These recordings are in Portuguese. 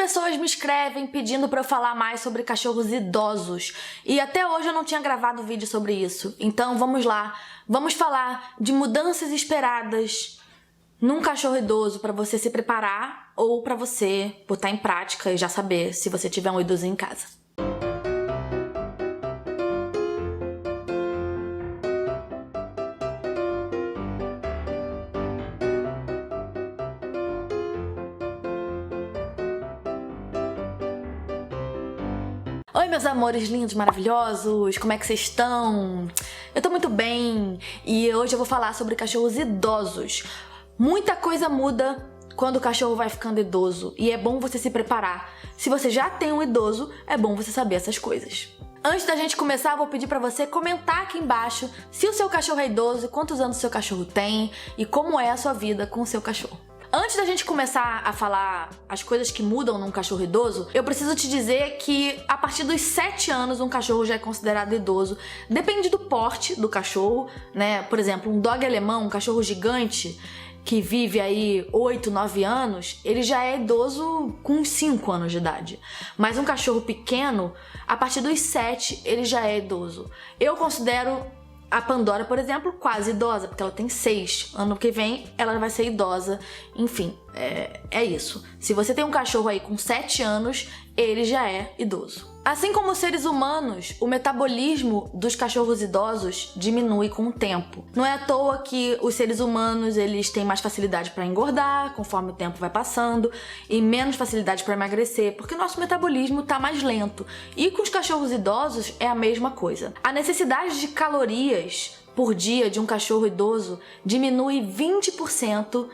pessoas me escrevem pedindo para eu falar mais sobre cachorros idosos e até hoje eu não tinha gravado vídeo sobre isso. Então vamos lá, vamos falar de mudanças esperadas num cachorro idoso para você se preparar ou para você botar em prática e já saber se você tiver um idoso em casa. Oi meus amores lindos, maravilhosos, como é que vocês estão? Eu tô muito bem e hoje eu vou falar sobre cachorros idosos. Muita coisa muda quando o cachorro vai ficando idoso e é bom você se preparar. Se você já tem um idoso, é bom você saber essas coisas. Antes da gente começar, eu vou pedir pra você comentar aqui embaixo se o seu cachorro é idoso, quantos anos o seu cachorro tem e como é a sua vida com o seu cachorro. Antes da gente começar a falar as coisas que mudam num cachorro idoso, eu preciso te dizer que a partir dos 7 anos um cachorro já é considerado idoso. Depende do porte do cachorro, né? Por exemplo, um dog alemão, um cachorro gigante que vive aí 8, 9 anos, ele já é idoso com 5 anos de idade. Mas um cachorro pequeno, a partir dos 7, ele já é idoso. Eu considero a Pandora, por exemplo, quase idosa, porque ela tem 6. Ano que vem ela vai ser idosa. Enfim, é isso. Se você tem um cachorro aí com 7 anos, ele já é idoso. Assim como os seres humanos, o metabolismo dos cachorros idosos diminui com o tempo. Não é à toa que os seres humanos eles têm mais facilidade para engordar conforme o tempo vai passando e menos facilidade para emagrecer, porque o nosso metabolismo está mais lento. E com os cachorros idosos é a mesma coisa. A necessidade de calorias por dia de um cachorro idoso diminui 20%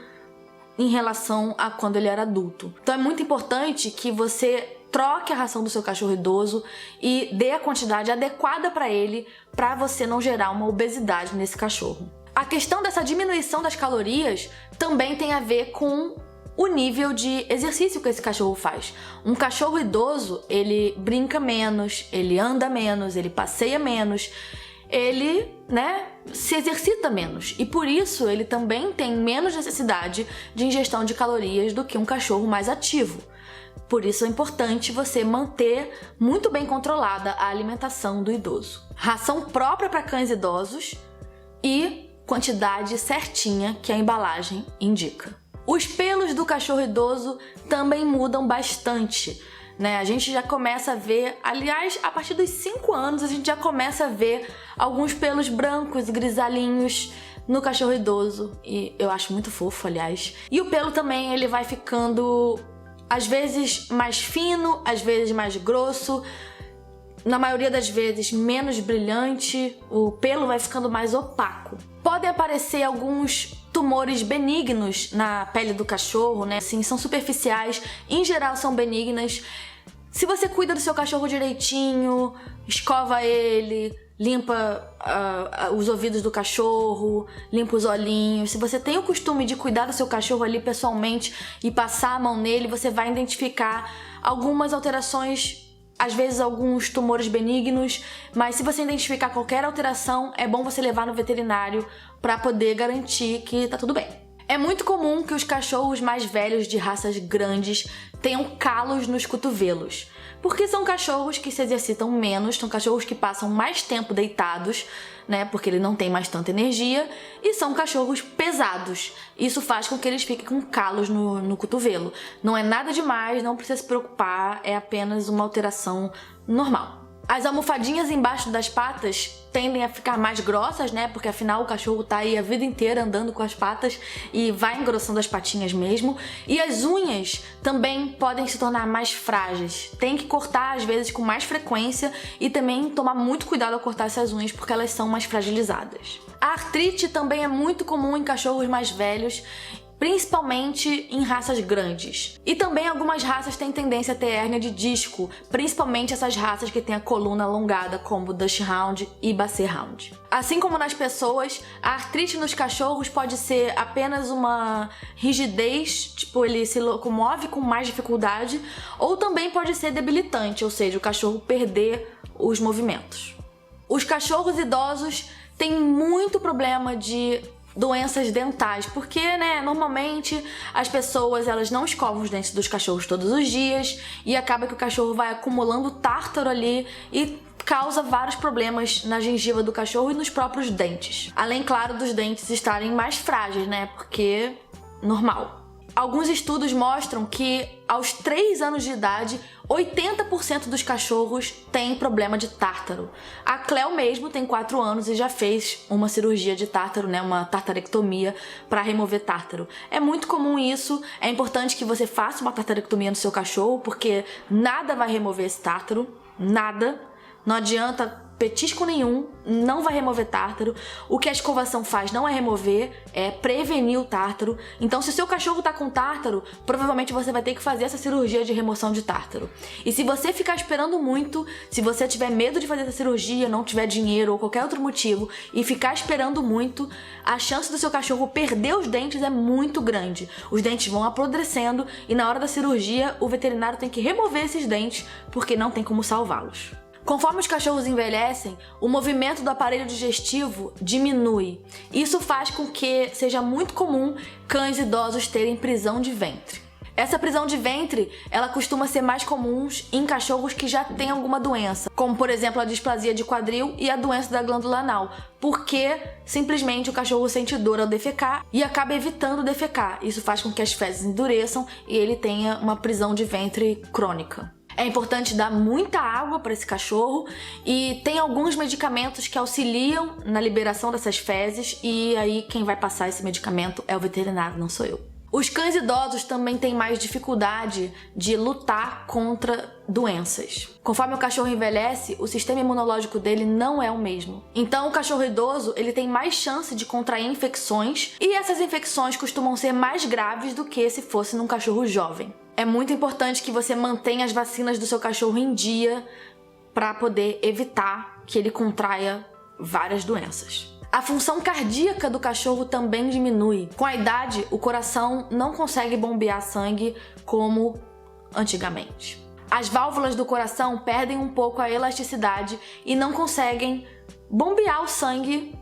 em relação a quando ele era adulto. Então é muito importante que você troque a ração do seu cachorro idoso e dê a quantidade adequada para ele, para você não gerar uma obesidade nesse cachorro. A questão dessa diminuição das calorias também tem a ver com o nível de exercício que esse cachorro faz. Um cachorro idoso, ele brinca menos, ele anda menos, ele passeia menos, ele, se exercita menos e por isso ele também tem menos necessidade de ingestão de calorias do que um cachorro mais ativo. Por isso é importante você manter muito bem controlada a alimentação do idoso. Ração própria para cães idosos e quantidade certinha que a embalagem indica. Os pelos do cachorro idoso também mudam bastante, A gente já começa a ver, aliás, a partir dos 5 anos a gente já começa a ver alguns pelos brancos e grisalhinhos no cachorro idoso e eu acho muito fofo, aliás. E o pelo também ele vai ficando às vezes mais fino, às vezes mais grosso, na maioria das vezes menos brilhante, o pelo vai ficando mais opaco. Podem aparecer alguns tumores benignos na pele do cachorro, Assim, são superficiais, em geral são benignas. Se você cuida do seu cachorro direitinho, escova ele, limpa os ouvidos do cachorro, limpa os olhinhos. Se você tem o costume de cuidar do seu cachorro ali pessoalmente e passar a mão nele, você vai identificar algumas alterações, às vezes alguns tumores benignos, mas se você identificar qualquer alteração, é bom você levar no veterinário para poder garantir que tá tudo bem. É muito comum que os cachorros mais velhos de raças grandes tenham calos nos cotovelos, porque são cachorros que se exercitam menos, são cachorros que passam mais tempo deitados, porque ele não tem mais tanta energia, e são cachorros pesados. Isso faz com que eles fiquem com calos no cotovelo. Não é nada demais, não precisa se preocupar, é apenas uma alteração normal. As almofadinhas embaixo das patas tendem a ficar mais grossas, porque afinal o cachorro tá aí a vida inteira andando com as patas e vai engrossando as patinhas mesmo. E as unhas também podem se tornar mais frágeis. Tem que cortar às vezes com mais frequência e também tomar muito cuidado ao cortar essas unhas porque elas são mais fragilizadas. A artrite também é muito comum em cachorros mais velhos, principalmente em raças grandes. E também algumas raças têm tendência a ter hérnia de disco, principalmente essas raças que têm a coluna alongada, como Dachshund e Basset Hound. Assim como nas pessoas, a artrite nos cachorros pode ser apenas uma rigidez, tipo ele se locomove com mais dificuldade, ou também pode ser debilitante, ou seja, o cachorro perder os movimentos. Os cachorros idosos têm muito problema de doenças dentais, porque, né, normalmente as pessoas, elas não escovam os dentes dos cachorros todos os dias e acaba que o cachorro vai acumulando tártaro ali e causa vários problemas na gengiva do cachorro e nos próprios dentes. Além, claro, dos dentes estarem mais frágeis, né, porque normal. Alguns estudos mostram que aos 3 anos de idade, 80% dos cachorros têm problema de tártaro. A Cleo mesmo tem 4 anos e já fez uma cirurgia de tártaro, né, uma tartarectomia para remover tártaro. É muito comum isso, é importante que você faça uma tartarectomia no seu cachorro, porque nada vai remover esse tártaro, nada. Não adianta petisco nenhum, não vai remover tártaro. O que a escovação faz não é remover, é prevenir o tártaro. Então, se o seu cachorro tá com tártaro, provavelmente você vai ter que fazer essa cirurgia de remoção de tártaro. E se você ficar esperando muito, se você tiver medo de fazer essa cirurgia, não tiver dinheiro ou qualquer outro motivo, e ficar esperando muito, a chance do seu cachorro perder os dentes é muito grande. Os dentes vão apodrecendo e na hora da cirurgia, o veterinário tem que remover esses dentes porque não tem como salvá-los. Conforme os cachorros envelhecem, o movimento do aparelho digestivo diminui. Isso faz com que seja muito comum cães idosos terem prisão de ventre. Essa prisão de ventre, ela costuma ser mais comum em cachorros que já têm alguma doença, como por exemplo a displasia de quadril e a doença da glândula anal, porque simplesmente o cachorro sente dor ao defecar e acaba evitando defecar. Isso faz com que as fezes endureçam e ele tenha uma prisão de ventre crônica. É importante dar muita água para esse cachorro e tem alguns medicamentos que auxiliam na liberação dessas fezes e aí quem vai passar esse medicamento é o veterinário, não sou eu. Os cães idosos também têm mais dificuldade de lutar contra doenças. Conforme o cachorro envelhece, o sistema imunológico dele não é o mesmo. Então o cachorro idoso ele tem mais chance de contrair infecções e essas infecções costumam ser mais graves do que se fosse num cachorro jovem. É muito importante que você mantenha as vacinas do seu cachorro em dia para poder evitar que ele contraia várias doenças. A função cardíaca do cachorro também diminui. Com a idade, o coração não consegue bombear sangue como antigamente. As válvulas do coração perdem um pouco a elasticidade e não conseguem bombear o sangue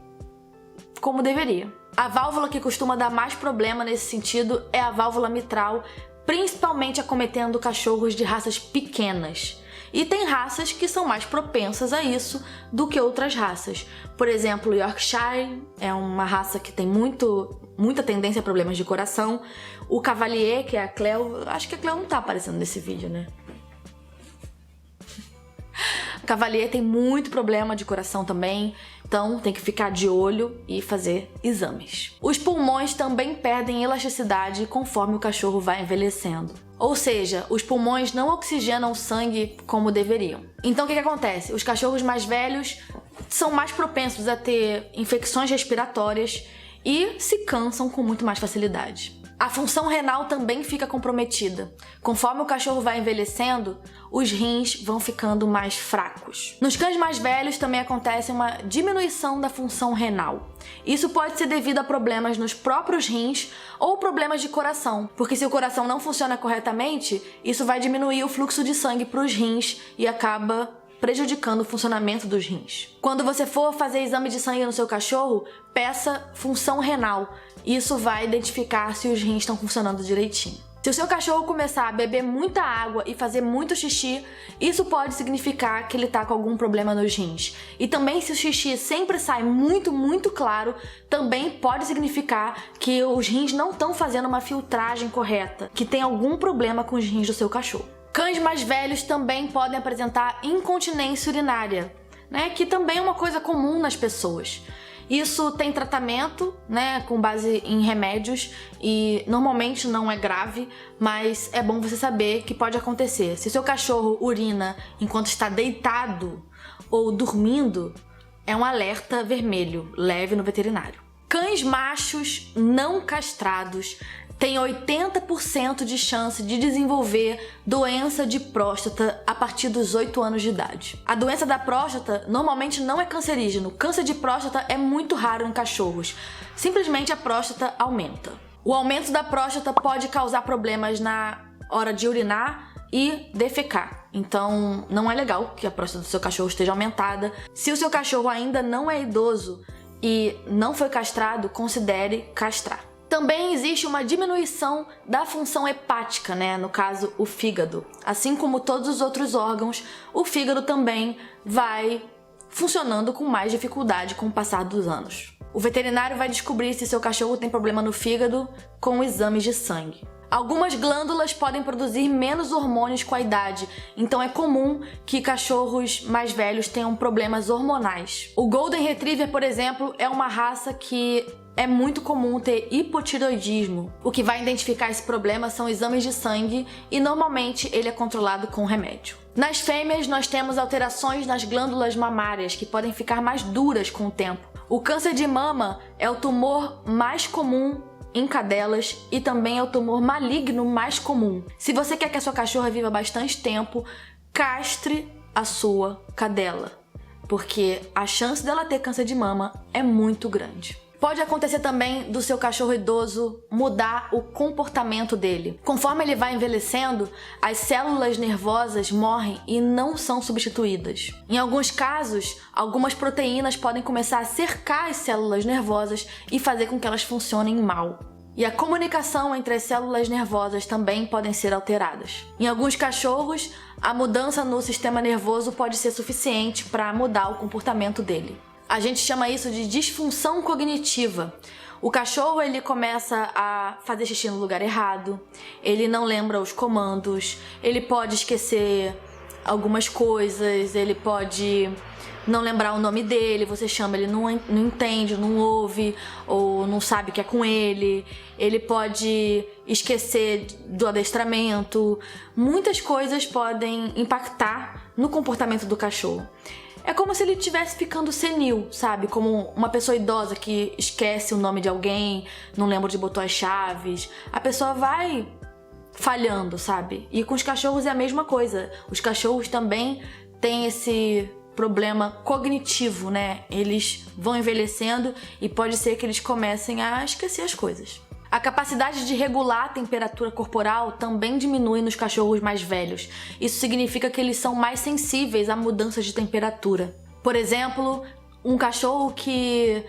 como deveria. A válvula que costuma dar mais problema nesse sentido é a válvula mitral, principalmente acometendo cachorros de raças pequenas. E tem raças que são mais propensas a isso do que outras raças. Por exemplo, o Yorkshire é uma raça que tem muita tendência a problemas de coração. O Cavalier, que é a Cleo, acho que a Cleo não tá aparecendo nesse vídeo, né? O Cavalier tem muito problema de coração também, então tem que ficar de olho e fazer exames. Os pulmões também perdem elasticidade conforme o cachorro vai envelhecendo. Ou seja, os pulmões não oxigenam o sangue como deveriam. Então o que acontece? Os cachorros mais velhos são mais propensos a ter infecções respiratórias e se cansam com muito mais facilidade. A função renal também fica comprometida. Conforme o cachorro vai envelhecendo, os rins vão ficando mais fracos. Nos cães mais velhos também acontece uma diminuição da função renal. Isso pode ser devido a problemas nos próprios rins ou problemas de coração, porque se o coração não funciona corretamente, isso vai diminuir o fluxo de sangue para os rins e acaba prejudicando o funcionamento dos rins. Quando você for fazer exame de sangue no seu cachorro, peça função renal. Isso vai identificar se os rins estão funcionando direitinho. Se o seu cachorro começar a beber muita água e fazer muito xixi, isso pode significar que ele está com algum problema nos rins. E também se o xixi sempre sai muito claro, também pode significar que os rins não estão fazendo uma filtragem correta, que tem algum problema com os rins do seu cachorro. Cães mais velhos também podem apresentar incontinência urinária, né? Que também é uma coisa comum nas pessoas. Isso tem tratamento, né, com base em remédios e normalmente não é grave, mas é bom você saber que pode acontecer. Se o seu cachorro urina enquanto está deitado ou dormindo, é um alerta vermelho, leve no veterinário. Cães machos não castrados têm 80% de chance de desenvolver doença de próstata a partir dos 8 anos de idade. A doença da próstata normalmente não é cancerígeno. Câncer de próstata é muito raro em cachorros. Simplesmente a próstata aumenta. O aumento da próstata pode causar problemas na hora de urinar e defecar. Então, não é legal que a próstata do seu cachorro esteja aumentada. Se o seu cachorro ainda não é idoso e não foi castrado, considere castrar. Também existe uma diminuição da função hepática, né? No caso, o fígado. Assim como todos os outros órgãos, o fígado também vai funcionando com mais dificuldade com o passar dos anos. O veterinário vai descobrir se seu cachorro tem problema no fígado com exames de sangue. Algumas glândulas podem produzir menos hormônios com a idade, então é comum que cachorros mais velhos tenham problemas hormonais. O Golden Retriever, por exemplo, é uma raça que é muito comum ter hipotireoidismo. O que vai identificar esse problema são exames de sangue e normalmente ele é controlado com remédio. Nas fêmeas, nós temos alterações nas glândulas mamárias que podem ficar mais duras com o tempo. O câncer de mama é o tumor mais comum em cadelas e também é o tumor maligno mais comum. Se você quer que a sua cachorra viva bastante tempo, castre a sua cadela, porque a chance dela ter câncer de mama é muito grande. Pode acontecer também do seu cachorro idoso mudar o comportamento dele. Conforme ele vai envelhecendo, as células nervosas morrem e não são substituídas. Em alguns casos, algumas proteínas podem começar a cercar as células nervosas e fazer com que elas funcionem mal. E a comunicação entre as células nervosas também podem ser alteradas. Em alguns cachorros, a mudança no sistema nervoso pode ser suficiente para mudar o comportamento dele. A gente chama isso de disfunção cognitiva. O cachorro ele começa a fazer xixi no lugar errado, ele não lembra os comandos, ele pode esquecer algumas coisas, ele pode não lembrar o nome dele, você chama, ele não entende, não ouve ou não sabe o que é com ele pode esquecer do adestramento. Muitas coisas podem impactar no comportamento do cachorro. É como se ele estivesse ficando senil, sabe? Como uma pessoa idosa que esquece o nome de alguém, não lembra de botar as chaves. A pessoa vai falhando, sabe? E com os cachorros é a mesma coisa. Os cachorros também têm esse problema cognitivo, né? Eles vão envelhecendo e pode ser que eles comecem a esquecer as coisas. A capacidade de regular a temperatura corporal também diminui nos cachorros mais velhos. Isso significa que eles são mais sensíveis a mudanças de temperatura. Por exemplo, um cachorro que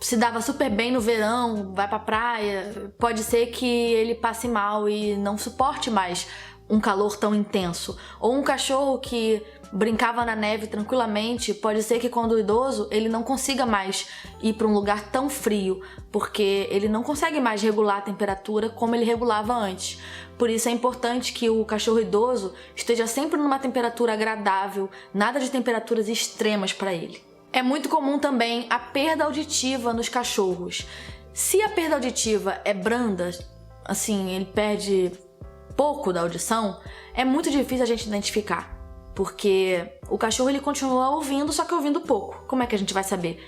se dava super bem no verão, vai pra praia, pode ser que ele passe mal e não suporte mais um calor tão intenso. Ou um cachorro que brincava na neve tranquilamente, pode ser que quando idoso ele não consiga mais ir para um lugar tão frio, porque ele não consegue mais regular a temperatura como ele regulava antes. Por isso é importante que o cachorro idoso esteja sempre numa temperatura agradável, nada de temperaturas extremas para ele. É muito comum também a perda auditiva nos cachorros. Se a perda auditiva é branda, assim, ele perde pouco da audição, é muito difícil a gente identificar. Porque o cachorro ele continua ouvindo, só que ouvindo pouco. Como é que a gente vai saber?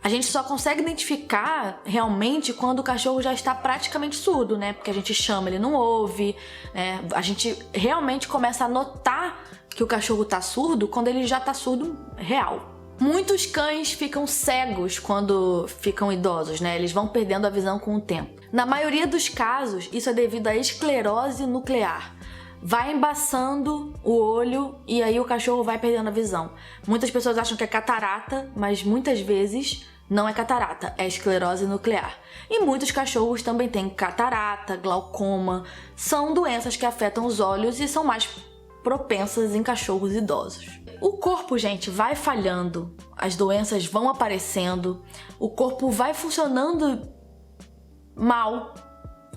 A gente só consegue identificar realmente quando o cachorro já está praticamente surdo, né? Porque a gente chama, ele não ouve, né? A gente realmente começa a notar que o cachorro tá surdo quando ele já tá surdo real. Muitos cães ficam cegos quando ficam idosos, né? Eles vão perdendo a visão com o tempo. Na maioria dos casos, isso é devido à esclerose nuclear. Vai embaçando o olho e aí o cachorro vai perdendo a visão. Muitas pessoas acham que é catarata, mas muitas vezes não é catarata, é esclerose nuclear. E muitos cachorros também têm catarata, glaucoma, são doenças que afetam os olhos e são mais propensas em cachorros idosos. O corpo, gente, vai falhando, as doenças vão aparecendo, o corpo vai funcionando mal,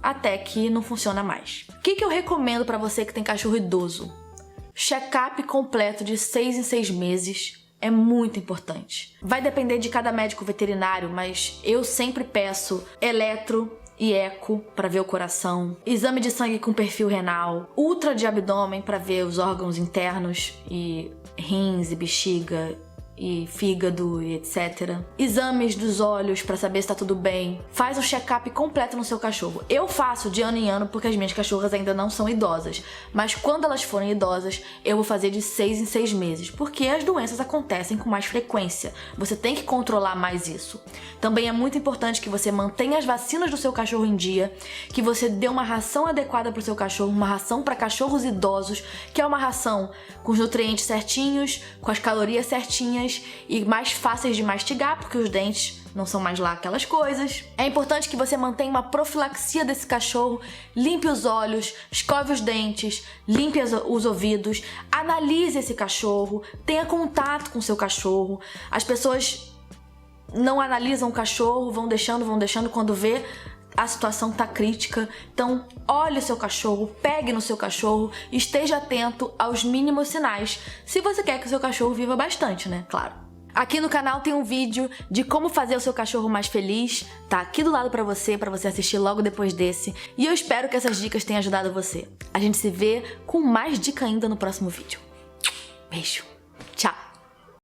até que não funciona mais. O que eu recomendo para você que tem cachorro idoso? Check-up completo de 6 em 6 meses é muito importante. Vai depender de cada médico veterinário, mas eu sempre peço eletro e eco para ver o coração, exame de sangue com perfil renal, ultra de abdômen para ver os órgãos internos e rins e bexiga e fígado e etc. Exames dos olhos para saber se tá tudo bem. Faz um check-up completo no seu cachorro. Eu faço de ano em ano porque as minhas cachorras ainda não são idosas, mas quando elas forem idosas, eu vou fazer de 6 em 6 meses, porque as doenças acontecem com mais frequência. Você tem que controlar mais isso. Também é muito importante que você mantenha as vacinas do seu cachorro em dia, que você dê uma ração adequada para o seu cachorro, uma ração para cachorros idosos, que é uma ração com os nutrientes certinhos, com as calorias certinhas dentes e mais fáceis de mastigar, porque os dentes não são mais lá aquelas coisas. É importante que você mantenha uma profilaxia desse cachorro, limpe os olhos, escove os dentes, limpe os ouvidos, analise esse cachorro, tenha contato com seu cachorro. As pessoas não analisam o cachorro, vão deixando, quando vê a situação tá crítica. Então, olhe o seu cachorro, pegue no seu cachorro, esteja atento aos mínimos sinais, se você quer que o seu cachorro viva bastante, né? Claro. Aqui no canal tem um vídeo de como fazer o seu cachorro mais feliz, tá aqui do lado pra você assistir logo depois desse. E eu espero que essas dicas tenham ajudado você. A gente se vê com mais dica ainda no próximo vídeo. Beijo. Tchau.